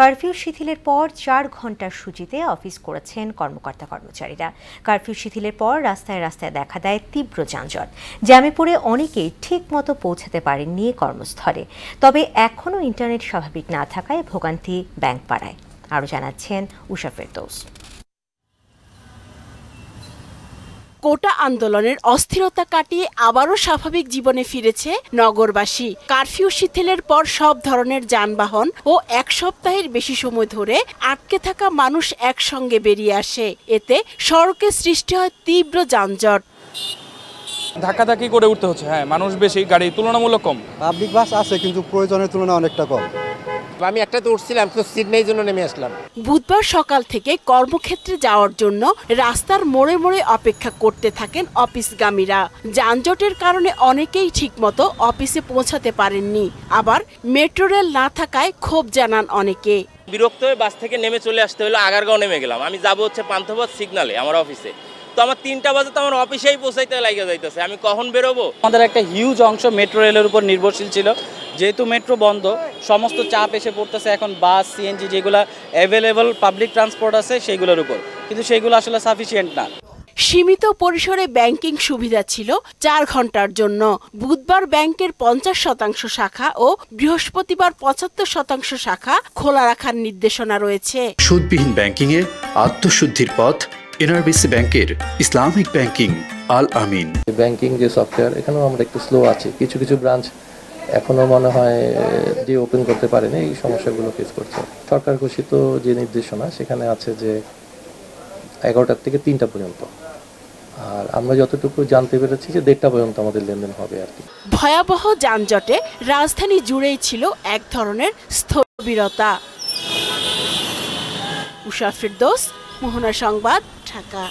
Curfew শিথিলের পর 4 ঘন্টার সূচিতে office করেছেন কর্মকর্তা-কর্মচারীরা। কারফিউ শিথিলের পর রাস্তায় রাস্তায় দেখা দেয় তীব্র যানজট। জ্যামে পড়ে অনেকেই ঠিকমতো পৌঁছাতে পারেননি কর্মস্থলে। তবে এখনও ইন্টারনেট স্বাভাবিক না থাকায় ভোগান্তি ব্যাংকপাড়ায়। আরও জানাচ্ছেন উষা ফেরদৌস। কোটা আন্দোলনের অস্থিরতা কাটিয়ে আবারও স্বাভাবিক জীবনে ফিরেছে নগরবাসী। কারফিউ শিথিলের পর সব ধরনের যানবাহন ও এক সপ্তাহের বেশি সময় ধরে আটকে থাকা মানুষ একসঙ্গে বেরিয়ে আসে। এতে সড়কে সৃষ্টি হয় তীব্র যানজট। ধাক্কাধাক্কি করে উঠতে হচ্ছে। মানুষ বেশি, গাড়ি তুলনামূলক কম। পাবলিক বাস আছে কিন্তু প্রয়োজনের তুলনায় অনেকটা কম। আমি একটাতে উঠছিলাম, তো সিট নেই জন্য নেমে আসলাম। বুধবার সকাল থেকে কর্মক্ষেত্রে যাওয়ার জন্য রাস্তার মোড়ে মোড়ে অপেক্ষা করতে থাকেন অফিসগামীরা। যানজটের কারণে অনেকেই ঠিকমতো অফিসে পৌঁছাতে পারেননি। আবার মেট্রো রেল না থাকায় ক্ষোভ জানান অনেকে। বিরক্ত হয়ে বাস থেকে নেমে চলে আসতে হলো, আগারগাঁও নেমে গেলাম। আমি যাবো হচ্ছে পান্থপথ সিগনালে আমার অফিসে। তো আমার 3টা বাজে তো আমার অফিসেই পৌঁছাইতে লাগে যাইতেছে। আমি কখন বেরোবো? আমাদের একটা হিউজ অংশ মেট্রো রেলের উপর নির্ভরশীল ছিল। যেহেতু মেট্রো বন্ধ, সমস্ত চাপ এসে পড়তেছে এখন বাস, সিএনজি যেগুলো অ্যাভেলেবল পাবলিক ট্রান্সপোর্ট আছে সেগুলোর উপর, কিন্তু সেগুলো আসলে সাফিসিয়েন্ট না। সীমিত পরিসরে ব্যাংকিং সুবিধা ছিল 4 ঘন্টার জন্য। বুধবার ব্যাংকের 50% শাখা ও বৃহস্পতিবার 75% শাখা খোলা রাখার নির্দেশনা রয়েছে। সুদবিহীন ব্যাংকিংয়ে আত্মশুদ্ধির পথ এনআরবিসি ব্যাংকের ইসলামিক ব্যাংকিং আল আমিন। ব্যাংকিং যে সফটওয়্যার, এখানেও আমরা একটু স্লো আছি। কিছু কিছু ব্রাঞ্চ এখনো মনে হয় যে ওপেন করতে পারেনি, এই সমস্যাগুলো ফেস করছে। সরকার ঘোষিত যে নির্দেশনা সেখানে আছে যে 11টা থেকে 3টা পর্যন্ত, আর আমরা যতটুকু জানতে পেরেছি যে 1:30 পর্যন্ত আমাদের লেনদেন হবে আর কি। ভয়াবহ যানজটে রাজধানী জুড়েই ছিল এক ধরনের স্থবিরতা। উষা ফেরদৌস, মোহনা সংবাদ, ঢাকা।